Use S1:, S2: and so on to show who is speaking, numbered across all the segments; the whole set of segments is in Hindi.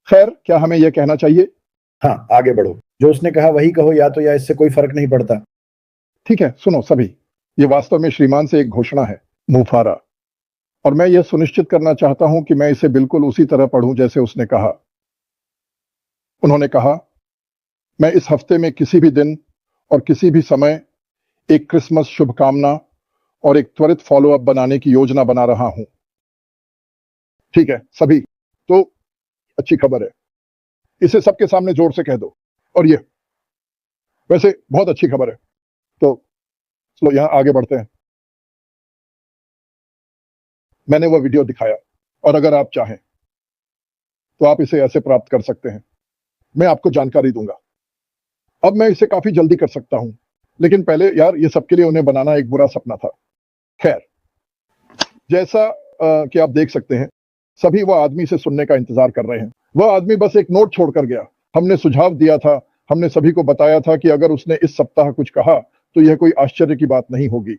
S1: खैर, क्या हमें यह कहना चाहिए?
S2: हाँ, आगे बढ़ो। जो उसने कहा वही कहो, या इससे कोई फर्क नहीं पड़ता।
S1: ठीक है, सुनो सभी, ये वास्तव में श्रीमान से एक घोषणा है, मुफारा, और मैं यह सुनिश्चित करना चाहता हूं कि मैं इसे बिल्कुल उसी तरह पढ़ूं जैसे उसने कहा। उन्होंने कहा, मैं इस हफ्ते में किसी भी दिन और किसी भी समय एक क्रिसमस शुभकामना और एक त्वरित फॉलोअप बनाने की योजना बना रहा हूं। ठीक है सभी, तो अच्छी खबर है, इसे सबके सामने जोर से कह दो। और ये वैसे बहुत अच्छी खबर है, तो चलो यहां आगे बढ़ते हैं। मैंने वह वीडियो दिखाया, और अगर आप चाहें तो आप इसे ऐसे प्राप्त कर सकते हैं। मैं आपको जानकारी दूंगा। अब मैं इसे काफी जल्दी कर सकता हूं, लेकिन पहले यार, ये सबके लिए उन्हें बनाना एक बुरा सपना था। खैर, जैसा कि आप देख सकते हैं, सभी वह आदमी से सुनने का इंतजार कर रहे हैं। वह आदमी बस एक नोट छोड़कर गया। हमने सुझाव दिया था, हमने सभी को बताया था कि अगर उसने इस सप्ताह कुछ कहा तो यह कोई आश्चर्य की बात नहीं होगी।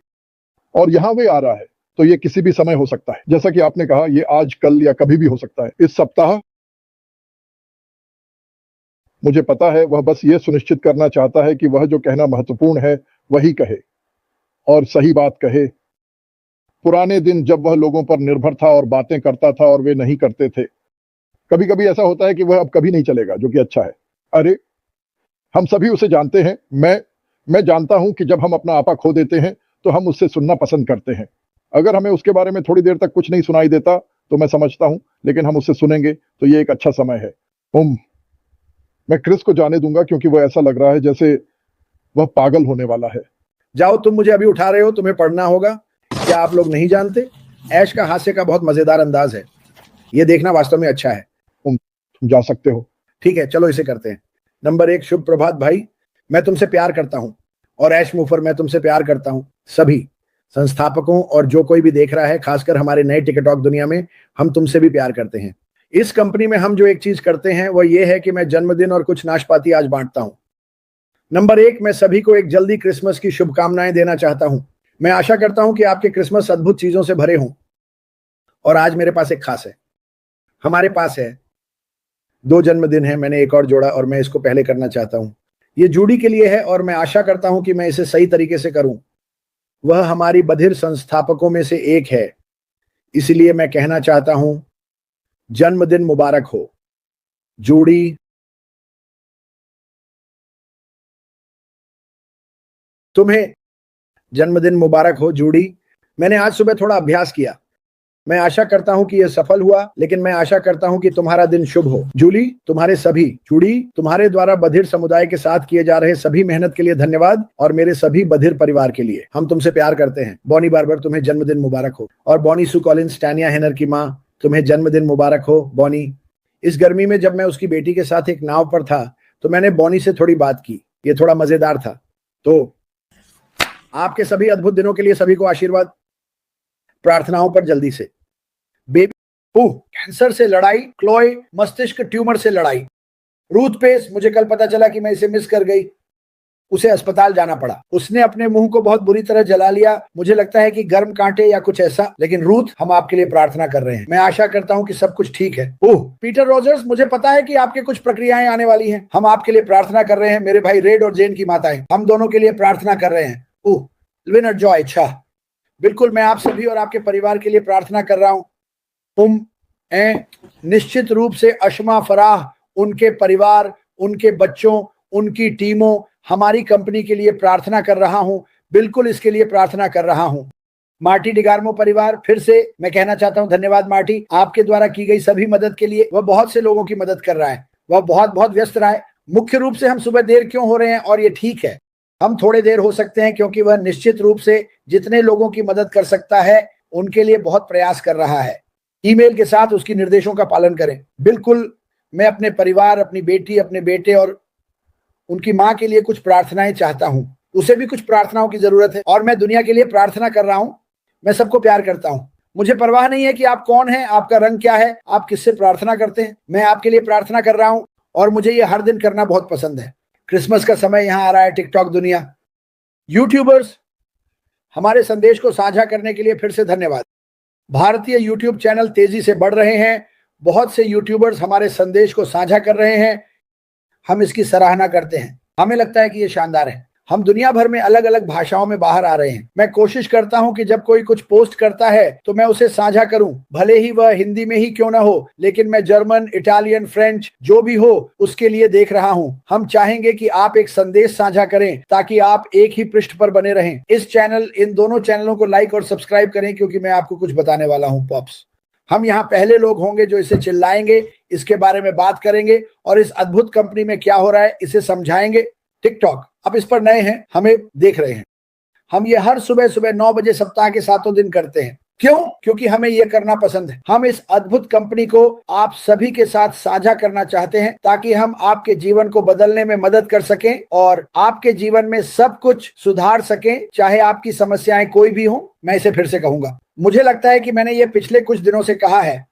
S1: और यहां वे आ रहा है, तो यह किसी भी समय हो सकता है। जैसा कि आपने कहा, यह आज, कल या कभी भी हो सकता है। इस सप्ताह मुझे पता है वह बस यह सुनिश्चित करना चाहता है कि वह जो कहना महत्वपूर्ण है वही कहे, और सही बात कहे। पुराने दिन जब वह लोगों पर निर्भर था और बातें करता था और वे नहीं करते थे। कभी कभी ऐसा होता है कि वह अब कभी नहीं चलेगा, जो कि अच्छा है। अरे, हम सभी उसे जानते हैं। मैं जानता हूं कि जब हम अपना आपा खो देते हैं तो हम उससे सुनना पसंद करते हैं। अगर हमें उसके बारे में थोड़ी देर तक कुछ नहीं सुनाई देता तो मैं समझता हूं, लेकिन हम उससे सुनेंगे तो ये एक अच्छा समय है। मैं क्रिस को जाने दूंगा, क्योंकि वह ऐसा लग रहा है जैसे वह पागल होने वाला है।
S2: जाओ, तुम मुझे अभी उठा रहे हो, तुम्हें पढ़ना होगा। क्या आप लोग नहीं जानते? ऐश का हास्य का बहुत मजेदार अंदाज है। यह देखना वास्तव में अच्छा है।
S1: तुम जा सकते हो।
S2: ठीक है, चलो इसे करते हैं। नंबर 1, शुभ प्रभात भाई, मैं तुमसे प्यार करता हूं। और ऐश मुफर, मैं तुमसे प्यार करता हूं। सभी संस्थापकों और जो कोई भी देख रहा है, खासकर हमारे नए टिकटॉक दुनिया में, हम तुमसे भी प्यार करते हैं। इस कंपनी में हम जो एक चीज करते हैं वह यह है कि मैं जन्मदिन और कुछ नाशपाती आज बांटता हूं। नंबर 1, मैं सभी को एक जल्दी क्रिसमस की शुभकामनाएं देना चाहता हूं। मैं आशा करता हूं कि आपके क्रिसमस अद्भुत चीजों से भरे हों। और आज मेरे पास एक खास है। हमारे पास है 2 जन्मदिन है, मैंने एक और जोड़ा और मैं इसको पहले करना चाहता हूं। ये जूडी के लिए है और मैं आशा करता हूं कि मैं इसे सही तरीके से करूं। वह हमारी बधिर संस्थापकों में से एक है, इसलिए मैं कहना चाहता हूं, जन्मदिन मुबारक हो जूडी। तुम्हें जन्मदिन मुबारक हो जूडी। मैंने आज सुबह थोड़ा अभ्यास किया। मैं आशा करता हूं कि यह सफल हुआ, लेकिन मैं आशा करता हूं कि तुम्हारा दिन शुभ हो। जूली, तुम्हारे सभी, जूडी, तुम्हारे द्वारा बधिर समुदाय के साथ किए जा रहे सभी मेहनत के लिए धन्यवाद, और मेरे सभी बधिर परिवार के लिए। हम तुमसे प्यार करते हैं। बॉनी बार्बर, तुम्हें जन्मदिन मुबारक हो। और बॉनी सू कॉलिंस, टैनिया हेनर की माँ, तुम्हें जन्मदिन मुबारक हो बॉनी। इस गर्मी में जब मैं उसकी बेटी के साथ एक नाव पर था तो मैंने बॉनी से थोड़ी बात की। ये थोड़ा मजेदार था। तो आपके सभी अद्भुत दिनों के लिए सभी को आशीर्वाद, प्रार्थनाओं पर जल्दी से। बेबी, कैंसर से लड़ाई, क्लोए मस्तिष्क ट्यूमर से लड़ाई। रूथ पेस, मुझे कल पता चला कि मैं इसे मिस कर गई। उसे अस्पताल जाना पड़ा। उसने अपने मुंह को बहुत बुरी तरह जला लिया। मुझे लगता है कि गर्म कांटे या कुछ ऐसा। लेकिन रूथ, हम आपके लिए प्रार्थना कर रहे हैं। मैं आशा करता हूं कि सब कुछ ठीक है। पीटर रोजर्स, मुझे पता है कि आपके कुछ प्रक्रियाएं आने वाली हैं। हम आपके लिए प्रार्थना कर रहे हैं। मेरे भाई रेड और जेन की माताएं, हम दोनों के लिए प्रार्थना कर रहे हैं। विनर जॉय, अच्छा, बिल्कुल, मैं आप सभी और आपके परिवार के लिए प्रार्थना कर रहा हूं। निश्चित रूप से अशमा फराह, उनके परिवार, उनके बच्चों, उनकी टीमों, हमारी कंपनी के लिए प्रार्थना कर रहा हूं। बिल्कुल इसके लिए प्रार्थना कर रहा हूं। मार्टी डिगार्मो परिवार, फिर से मैं कहना चाहता हूं धन्यवाद मार्टी, आपके द्वारा की गई सभी मदद के लिए। वह बहुत से लोगों की मदद कर रहा है। वह बहुत बहुत व्यस्त रहा है। मुख्य रूप से हम सुबह देर क्यों हो रहे हैं, और ये ठीक है, हम थोड़े देर हो सकते हैं, क्योंकि वह निश्चित रूप से जितने लोगों की मदद कर सकता है उनके लिए बहुत प्रयास कर रहा है। ईमेल के साथ उसकी निर्देशों का पालन करें। बिल्कुल, मैं अपने परिवार, अपनी बेटी, अपने बेटे और उनकी मां के लिए कुछ प्रार्थनाएं चाहता हूं। उसे भी कुछ प्रार्थनाओं की जरूरत है, और मैं दुनिया के लिए प्रार्थना कर रहा हूं। मैं सबको प्यार करता हूं। मुझे परवाह नहीं है कि आप कौन हैं, आपका रंग क्या है, आप किससे प्रार्थना करते हैं। मैं आपके लिए प्रार्थना कर रहा हूं, और मुझे ये हर दिन करना बहुत पसंद है। क्रिसमस का समय यहां आ रहा है। टिकटॉक दुनिया, यूट्यूबर्स, हमारे संदेश को साझा करने के लिए फिर से धन्यवाद। भारतीय यूट्यूब चैनल तेजी से बढ़ रहे हैं। बहुत से यूट्यूबर्स हमारे संदेश को साझा कर रहे हैं। हम इसकी सराहना करते हैं। हमें लगता है कि ये शानदार है। हम दुनिया भर में अलग अलग भाषाओं में बाहर आ रहे हैं। मैं कोशिश करता हूं कि जब कोई कुछ पोस्ट करता है तो मैं उसे साझा करूं, भले ही वह हिंदी में ही क्यों ना हो, लेकिन मैं जर्मन, इटालियन, फ्रेंच जो भी हो उसके लिए देख रहा हूं। हम चाहेंगे कि आप एक संदेश साझा करें ताकि आप एक ही पृष्ठ पर बने रहें। इन दोनों चैनलों को लाइक और सब्सक्राइब करें, क्योंकि मैं आपको कुछ बताने वाला हूं पॉप्स। हम यहाँ पहले लोग होंगे जो इसे चिल्लाएंगे, इसके बारे में बात करेंगे और इस अद्भुत कंपनी में क्या हो रहा है इसे समझाएंगे। टिकटॉक, आप इस पर नए हैं, हमें देख रहे हैं। हम ये हर सुबह सुबह 9 बजे सप्ताह के 7 दिन करते हैं। क्यों? क्योंकि हमें ये करना पसंद है। हम इस अद्भुत कंपनी को आप सभी के साथ साझा करना चाहते हैं ताकि हम आपके जीवन को बदलने में मदद कर सकें और आपके जीवन में सब कुछ सुधार सकें, चाहे आपकी समस्याएं कोई भी हो। मैं इसे फिर से कहूंगा, मुझे लगता है कि मैंने ये पिछले कुछ दिनों से कहा है,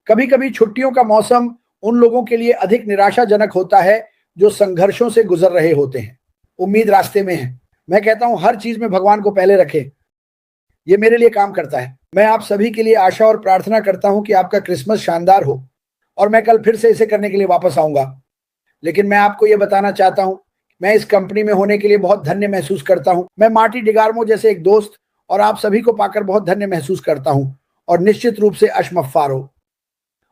S2: कभी कभी छुट्टियों का मौसम उन लोगों के लिए अधिक निराशाजनक होता है जो संघर्षों से गुजर रहे होते हैं। उम्मीद रास्ते में है। मैं कहता हूं हर चीज में भगवान को पहले रखें। ये मेरे लिए काम करता है। मैं आप सभी के लिए आशा और प्रार्थना करता हूं कि आपका क्रिसमस शानदार हो और मैं कल फिर से इसे करने के लिए वापस आऊंगा। लेकिन मैं आपको ये बताना चाहता हूं, मैं इस कंपनी में होने के लिए बहुत धन्य महसूस करता हूं। मैं मार्टी डिगार्मो जैसे एक दोस्त और आप सभी को पाकर बहुत धन्य महसूस करता हूं, और निश्चित रूप से अशमफ फारो।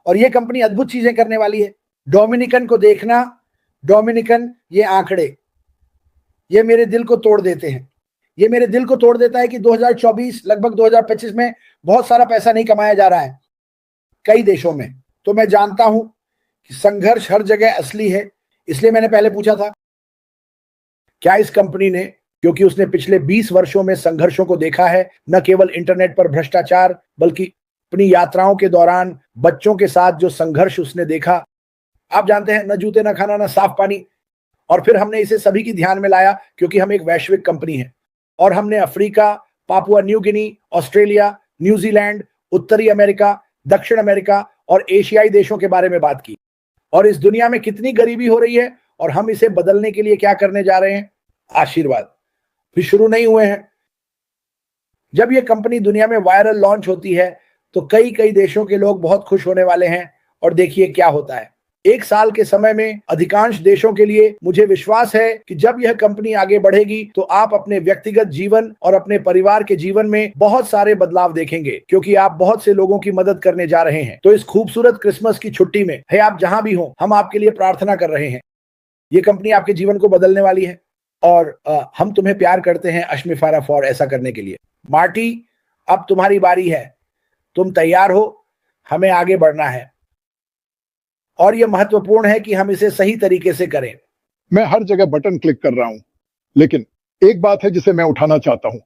S2: और ये कंपनी अद्भुत चीजें करने वाली है। डोमिनिकन को देखना, डोमिनिकन, ये आंकड़े, ये मेरे दिल को तोड़ देते हैं। ये मेरे दिल को तोड़ देता है कि 2024 लगभग 2025 में बहुत सारा पैसा नहीं कमाया जा रहा है कई देशों में। तो मैं जानता हूं कि संघर्ष हर जगह असली है। इसलिए मैंने पहले पूछा था क्या इस कंपनी ने, क्योंकि उसने पिछले 20 वर्षों में संघर्षों को देखा है, न केवल इंटरनेट पर भ्रष्टाचार, बल्कि अपनी यात्राओं के दौरान बच्चों के साथ जो संघर्ष उसने देखा। आप जानते हैं, न जूते, न खाना, न साफ पानी। और फिर हमने इसे सभी की ध्यान में लाया क्योंकि हम एक वैश्विक कंपनी है और हमने Africa, Papua New Guinea, Australia, New Zealand, उत्तरी अमेरिका, दक्षिण अमेरिका और एशियाई देशों के बारे में बात की। और इस दुनिया में कितनी गरीबी हो रही है और हम इसे बदलने के लिए क्या करने जा रहे हैं? आशीर्वाद। फिर शुरू नहीं हुए हैं। जब यह कंपनी दुनिया में वायरल लॉन्च होती है तो कई कई देशों के लोग बहुत खुश होने वाले हैं। और देखिए क्या होता है। 1 साल के समय में अधिकांश देशों के लिए मुझे विश्वास है कि जब यह कंपनी आगे बढ़ेगी तो आप अपने व्यक्तिगत जीवन और अपने परिवार के जीवन में बहुत सारे बदलाव देखेंगे, क्योंकि आप बहुत से लोगों की मदद करने जा रहे हैं। तो इस खूबसूरत क्रिसमस की छुट्टी में, है आप जहां भी हो, हम आपके लिए प्रार्थना कर रहे हैं। ये कंपनी आपके जीवन को बदलने वाली है और हम तुम्हें प्यार करते हैं अश्मिफारा फॉर ऐसा करने के लिए। मार्टी, अब तुम्हारी बारी है। तुम तैयार हो? हमें आगे बढ़ना है और यह महत्वपूर्ण है कि हम इसे सही तरीके से करें।
S1: मैं हर जगह बटन क्लिक कर रहा हूं, लेकिन एक बात है जिसे मैं उठाना चाहता हूं,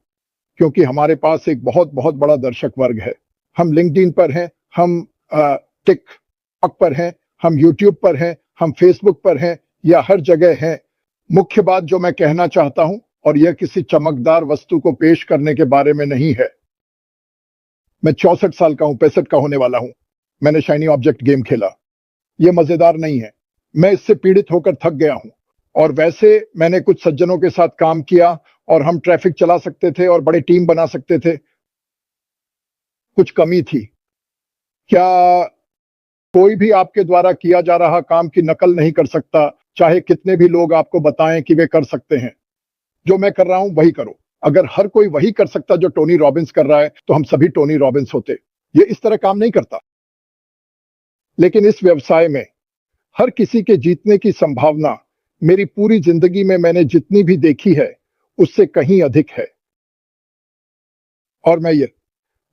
S1: क्योंकि हमारे पास एक बहुत बहुत बड़ा दर्शक वर्ग है। हम लिंक्डइन पर हैं, हम टिकटॉक पर हैं, हम यूट्यूब पर हैं, हम फेसबुक पर हैं, या हर जगह हैं। मुख्य बात जो मैं कहना चाहता हूं, और यह किसी चमकदार वस्तु को पेश करने के बारे में नहीं है। मैं 64 साल का हूं, 65 का होने वाला हूं। मैंने शाइनी ऑब्जेक्ट गेम खेला। यह मजेदार नहीं है। मैं इससे पीड़ित होकर थक गया हूं। और वैसे मैंने कुछ सज्जनों के साथ काम किया और हम ट्रैफिक चला सकते थे और बड़ी टीम बना सकते थे। कुछ कमी थी। क्या कोई भी आपके द्वारा किया जा रहा काम की नकल नहीं कर सकता, चाहे कितने भी लोग आपको बताएं कि वे कर सकते हैं? जो मैं कर रहा हूं वही करो। अगर हर कोई वही कर सकता जो टोनी रॉबिन्स कर रहा है तो हम सभी टोनी रॉबिन्स होते। ये इस तरह काम नहीं करता। लेकिन इस व्यवसाय में हर किसी के जीतने की संभावना मेरी पूरी जिंदगी में मैंने जितनी भी देखी है उससे कहीं अधिक है। और मैं ये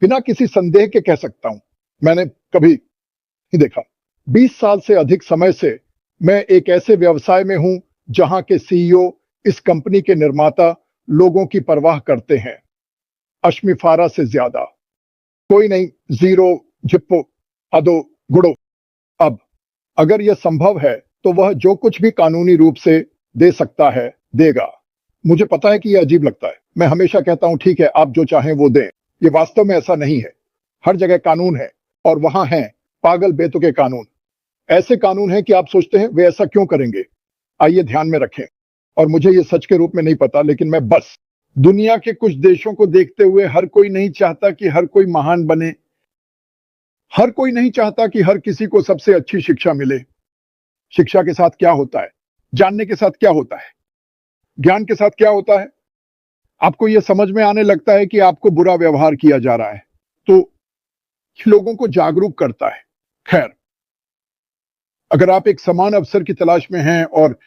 S1: बिना किसी संदेह के कह सकता हूं, मैंने कभी नहीं देखा। 20 साल से अधिक समय से मैं एक ऐसे व्यवसाय में हूं जहां के सीईओ, इस कंपनी के निर्माता, लोगों की परवाह करते हैं अश्मिफारा से ज्यादा। कोई नहीं, जीरो, जिप्पो, अदो, गुड़ो। अब अगर यह संभव है तो वह जो कुछ भी कानूनी रूप से दे सकता है देगा। मुझे पता है कि यह अजीब लगता है। मैं हमेशा कहता हूं ठीक है, आप जो चाहें वो दें। ये वास्तव में ऐसा नहीं है। हर जगह कानून है और वहां हैं पागल बेतुके कानून। ऐसे कानून हैं कि आप सोचते हैं वे ऐसा क्यों करेंगे। आइए ध्यान में रखें। और मुझे ये सच के रूप में नहीं पता, लेकिन मैं बस दुनिया के कुछ देशों को देखते हुए, हर कोई नहीं चाहता कि हर कोई महान बने। हर कोई नहीं चाहता कि हर किसी को सबसे अच्छी शिक्षा मिले। शिक्षा के साथ क्या होता है, जानने के साथ क्या होता है, ज्ञान के साथ क्या होता है, आपको यह समझ में आने लगता है कि आपको बुरा व्यवहार किया जा रहा है, तो लोगों को जागरूक करता है। खैर, अगर आप एक समान अवसर की तलाश में हैं और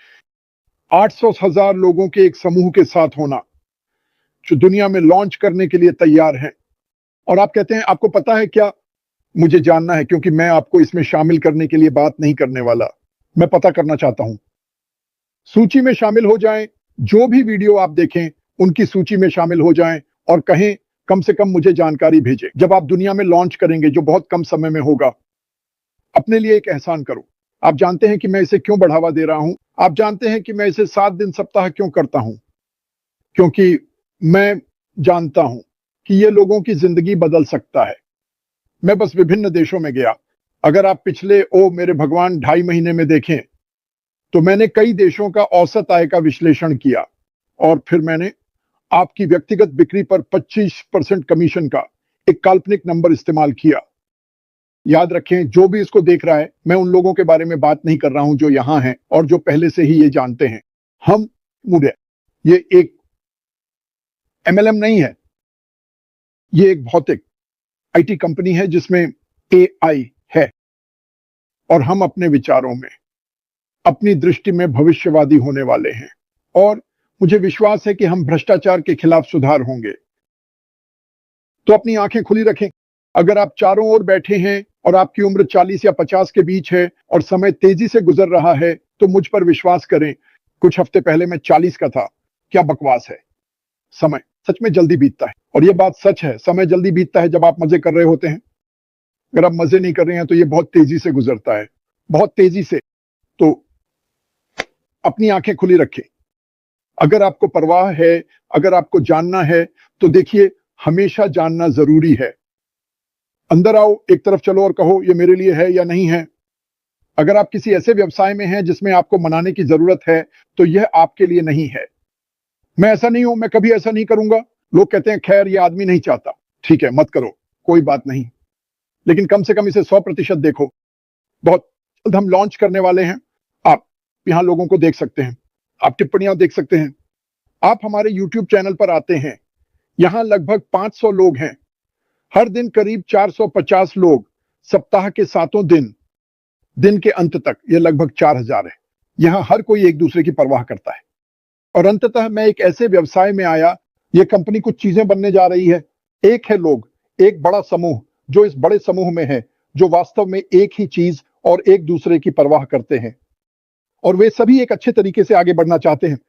S1: 800,000 लोगों के एक समूह के साथ होना जो दुनिया में लॉन्च करने के लिए तैयार हैं, और आप कहते हैं आपको पता है क्या, मुझे जानना है, क्योंकि मैं आपको इसमें शामिल करने के लिए बात नहीं करने वाला, मैं पता करना चाहता हूं। सूची में शामिल हो जाएं, जो भी वीडियो आप देखें उनकी सूची में शामिल हो जाएं और कहें कम से कम मुझे जानकारी भेजें। जब आप दुनिया में लॉन्च करेंगे, जो बहुत कम समय में होगा, अपने लिए एक एहसान करो। आप जानते हैं कि मैं इसे क्यों बढ़ावा दे रहा हूं, आप जानते हैं कि मैं इसे 7 दिन सप्ताह क्यों करता हूं, क्योंकि मैं जानता हूं कि यह लोगों की जिंदगी बदल सकता है। मैं बस विभिन्न देशों में गया। अगर आप पिछले मेरे भगवान 2.5 महीने में देखें तो मैंने कई देशों का औसत आय का विश्लेषण किया और फिर मैंने आपकी व्यक्तिगत बिक्री पर 25% कमीशन का एक काल्पनिक नंबर इस्तेमाल किया। याद रखें, जो भी इसको देख रहा है, मैं उन लोगों के बारे में बात नहीं कर रहा हूं जो यहां हैं और जो पहले से ही ये जानते हैं। हम मुझे ये एक एमएलएम नहीं है, ये एक भौतिक आईटी कंपनी है जिसमें एआई है, और हम अपने विचारों में, अपनी दृष्टि में भविष्यवादी होने वाले हैं, और मुझे विश्वास है कि हम भ्रष्टाचार के खिलाफ सुधार होंगे। तो अपनी आंखें खुली रखें। अगर आप चारों ओर बैठे हैं और आपकी उम्र 40 या 50 के बीच है और समय तेजी से गुजर रहा है, तो मुझ पर विश्वास करें, कुछ हफ्ते पहले मैं 40 का था। क्या बकवास है। समय सच में जल्दी बीतता है, और यह बात सच है, समय जल्दी बीतता है जब आप मजे कर रहे होते हैं। अगर आप मजे नहीं कर रहे हैं तो यह बहुत तेजी से गुजरता है, बहुत तेजी से। तो अपनी आंखें खुली रखें। अगर आपको परवाह है, अगर आपको जानना है, तो देखिए, हमेशा जानना जरूरी है। अंदर आओ, एक तरफ चलो और कहो ये मेरे लिए है या नहीं है। अगर आप किसी ऐसे व्यवसाय में हैं जिसमें आपको मनाने की जरूरत है, तो यह आपके लिए नहीं है। मैं ऐसा नहीं हूं, मैं कभी ऐसा नहीं करूंगा। लोग कहते हैं खैर ये आदमी नहीं चाहता, ठीक है मत करो, कोई बात नहीं, लेकिन कम से कम इसे 100% देखो। बहुत जल्द हम लॉन्च करने वाले हैं। आप यहां लोगों को देख सकते हैं, आप टिप्पणियां देख सकते हैं। आप हमारे YouTube चैनल पर आते हैं, यहां लगभग 500 लोग हैं। हर दिन करीब 450 लोग, सप्ताह के 7 दिन, दिन के अंत तक यह लगभग 4000 है। यहां हर कोई एक दूसरे की परवाह करता है। और अंततः मैं एक ऐसे व्यवसाय में आया, यह कंपनी कुछ चीजें बनने जा रही है। एक है लोग, एक बड़ा समूह जो इस बड़े समूह में है, जो वास्तव में एक ही चीज और एक दूसरे की परवाह करते हैं, और वे सभी एक अच्छे तरीके से आगे बढ़ना चाहते हैं।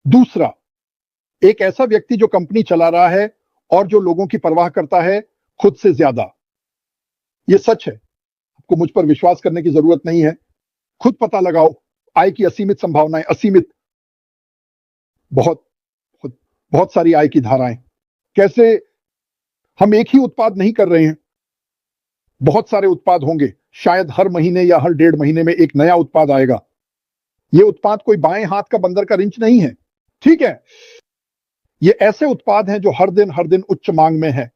S1: दूसरा, एक ऐसा व्यक्ति जो कंपनी चला रहा है और जो लोगों की परवाह करता है खुद से ज्यादा। यह सच है, आपको मुझ पर विश्वास करने की जरूरत नहीं है। खुद पता लगाओ। आय की असीमित संभावनाएं, असीमित, बहुत बहुत सारी आय की धाराएं। कैसे हम एक ही उत्पाद नहीं कर रहे हैं, बहुत सारे उत्पाद होंगे। शायद हर महीने या हर 1.5 महीने में एक नया उत्पाद आएगा। यह उत्पाद कोई बाएं हाथ का बंदर का रिंच नहीं है, ठीक है। ये ऐसे उत्पाद हैं जो हर दिन उच्च मांग में है।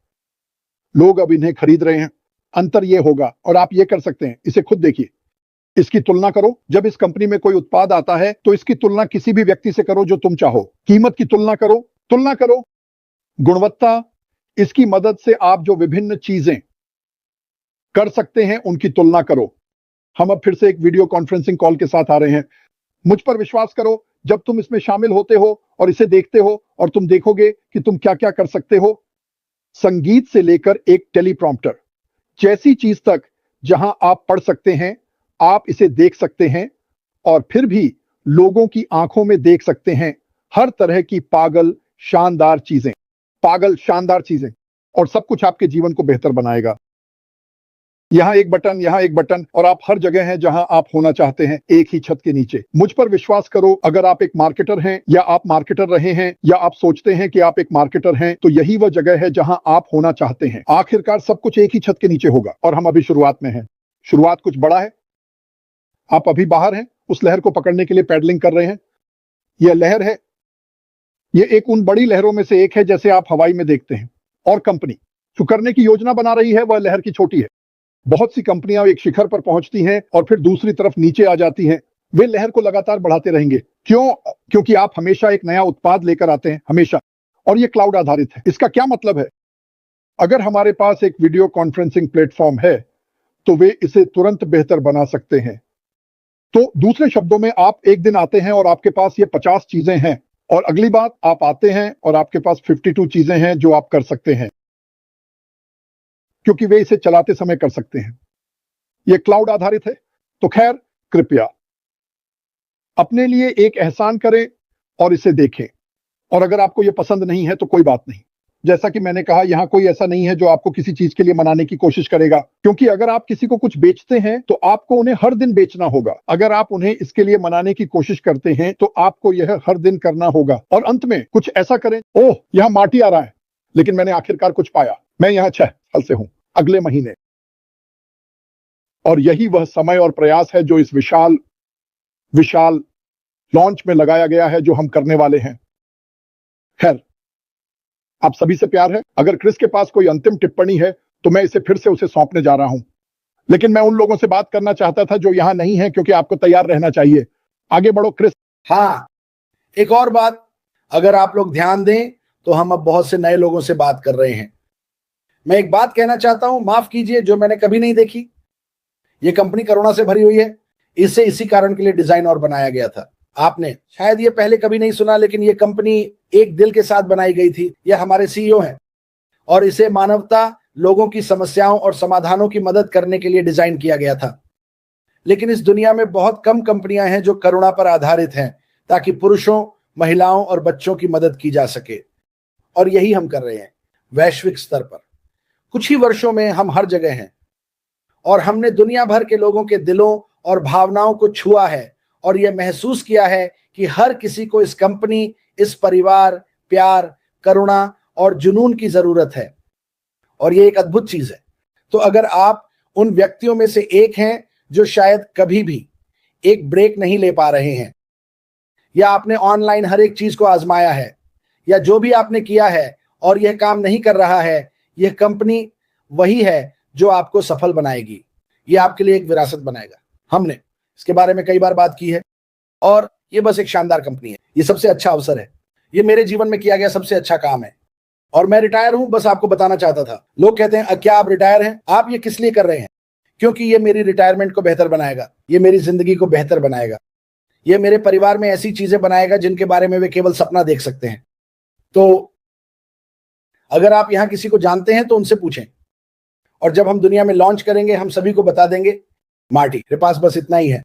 S1: लोग अब इन्हें खरीद रहे हैं। अंतर यह होगा, और आप ये कर सकते हैं, इसे खुद देखिए, इसकी तुलना करो। जब इस कंपनी में कोई उत्पाद आता है तो इसकी तुलना किसी भी व्यक्ति से करो जो तुम चाहो। कीमत की तुलना करो, गुणवत्ता, इसकी मदद से आप जो विभिन्न चीजें कर सकते हैं उनकी तुलना करो। हम अब फिर से एक वीडियो कॉन्फ्रेंसिंग कॉल के साथ आ रहे हैं। मुझ पर विश्वास करो, जब तुम इसमें शामिल होते हो और इसे देखते हो, और तुम देखोगे कि तुम क्या क्या कर सकते हो। संगीत से लेकर एक टेलीप्रॉम्प्टर जैसी चीज तक, जहां आप पढ़ सकते हैं, आप इसे देख सकते हैं और फिर भी लोगों की आंखों में देख सकते हैं हर तरह की पागल शानदार चीजें, और सब कुछ आपके जीवन को बेहतर बनाएगा। यहां एक बटन, और आप हर जगह हैं जहां आप होना चाहते हैं, एक ही छत के नीचे। मुझ पर विश्वास करो, अगर आप एक मार्केटर हैं या आप मार्केटर रहे हैं या आप सोचते हैं कि आप एक मार्केटर हैं, तो यही वह जगह है जहां आप होना चाहते हैं। आखिरकार सब कुछ एक ही छत के नीचे होगा, और हम अभी शुरुआत में हैं। शुरुआत कुछ बड़ा है। आप अभी बाहर हैं, उस लहर को पकड़ने के लिए पैडलिंग कर रहे हैं। यह लहर है, यह एक उन बड़ी लहरों में से एक है जैसे आप हवाई में देखते हैं। और कंपनी जो करने की योजना बना रही है, वह लहर की छोटी है। बहुत सी कंपनियां एक शिखर पर पहुंचती हैं और फिर दूसरी तरफ नीचे आ जाती हैं। वे लहर को लगातार बढ़ाते रहेंगे। क्यों? क्योंकि आप हमेशा एक नया उत्पाद लेकर आते हैं, हमेशा। और ये क्लाउड आधारित है। इसका क्या मतलब है? अगर हमारे पास एक वीडियो कॉन्फ्रेंसिंग प्लेटफॉर्म है तो वे इसे तुरंत बेहतर बना सकते हैं। तो दूसरे शब्दों में, आप एक दिन आते हैं और आपके पास ये 50 चीजें हैं, और अगली बात आप आते हैं और आपके पास 52 चीजें हैं जो आप कर सकते हैं, क्योंकि वे इसे चलाते समय कर सकते हैं। यह क्लाउड आधारित है। तो खैर, कृपया अपने लिए एक एहसान करें और इसे देखें। और अगर आपको यह पसंद नहीं है तो कोई बात नहीं। जैसा कि मैंने कहा, यहां कोई ऐसा नहीं है जो आपको किसी चीज के लिए मनाने की कोशिश करेगा, क्योंकि अगर आप किसी को कुछ बेचते हैं तो आपको उन्हें हर दिन बेचना होगा। अगर आप उन्हें इसके लिए मनाने की कोशिश करते हैं तो आपको यह हर दिन करना होगा। और अंत में कुछ ऐसा करें, ओह यहां मार्टी आ रहा है, लेकिन मैंने आखिरकार कुछ पाया। मैं यहां 6 साल से हूं, अगले महीने। और यही वह समय और प्रयास है जो इस विशाल विशाल लॉन्च में लगाया गया है, जो हम करने वाले हैं। खैर, आप सभी से प्यार है। अगर क्रिस के पास कोई अंतिम टिप्पणी है तो मैं इसे फिर से उसे सौंपने जा रहा हूं। लेकिन मैं उन लोगों से बात करना चाहता था जो यहां नहीं है, क्योंकि आपको तैयार रहना चाहिए। आगे बढ़ो क्रिस।
S2: हाँ, एक और बात, अगर आप लोग ध्यान दें तो हम अब बहुत से नए लोगों से बात कर रहे हैं। मैं एक बात कहना चाहता हूं, माफ कीजिए, जो मैंने कभी नहीं देखी। ये कंपनी करुणा से भरी हुई है। इसे इसी कारण के लिए डिजाइन और बनाया गया था। आपने शायद ये पहले कभी नहीं सुना, लेकिन ये कंपनी एक दिल के साथ बनाई गई थी। यह हमारे सीईओ हैं और इसे मानवता, लोगों की समस्याओं और समाधानों की मदद करने के लिए डिजाइन किया गया था। लेकिन इस दुनिया में बहुत कम कंपनियां हैं जो करुणा पर आधारित हैं, ताकि पुरुषों, महिलाओं और बच्चों की मदद की जा सके। और यही हम कर रहे हैं वैश्विक स्तर पर। कुछ ही वर्षों में हम हर जगह हैं और हमने दुनिया भर के लोगों के दिलों और भावनाओं को छुआ है और यह महसूस किया है कि हर किसी को इस कंपनी, इस परिवार, प्यार, करुणा और जुनून की जरूरत है। और यह एक अद्भुत चीज है। तो अगर आप उन व्यक्तियों में से एक हैं जो शायद कभी भी एक ब्रेक नहीं ले पा रहे हैं, या आपने ऑनलाइन हर एक चीज को आजमाया है, या जो भी आपने किया है और यह काम नहीं कर रहा है, यह कंपनी वही है जो आपको सफल बनाएगी। यह आपके लिए एक विरासत बनाएगा। हमने इसके बारे में कई बार बात की है और यह बस एक शानदार कंपनी है। यह सबसे अच्छा अवसर है। यह मेरे जीवन में किया गया सबसे अच्छा काम है। और मैं रिटायर हूं, बस आपको बताना चाहता था। लोग कहते हैं क्या आप रिटायर हैं? आप ये किस लिए कर रहे हैं? क्योंकि ये मेरी रिटायरमेंट को बेहतर बनाएगा, ये मेरी जिंदगी को बेहतर बनाएगा, ये मेरे परिवार में ऐसी चीजें बनाएगा जिनके बारे में वे केवल सपना देख सकते हैं। तो अगर आप यहां किसी को जानते हैं तो उनसे पूछें, और जब हम दुनिया में लॉन्च करेंगे हम सभी को बता देंगे। मार्टी, मेरे पास बस इतना ही है।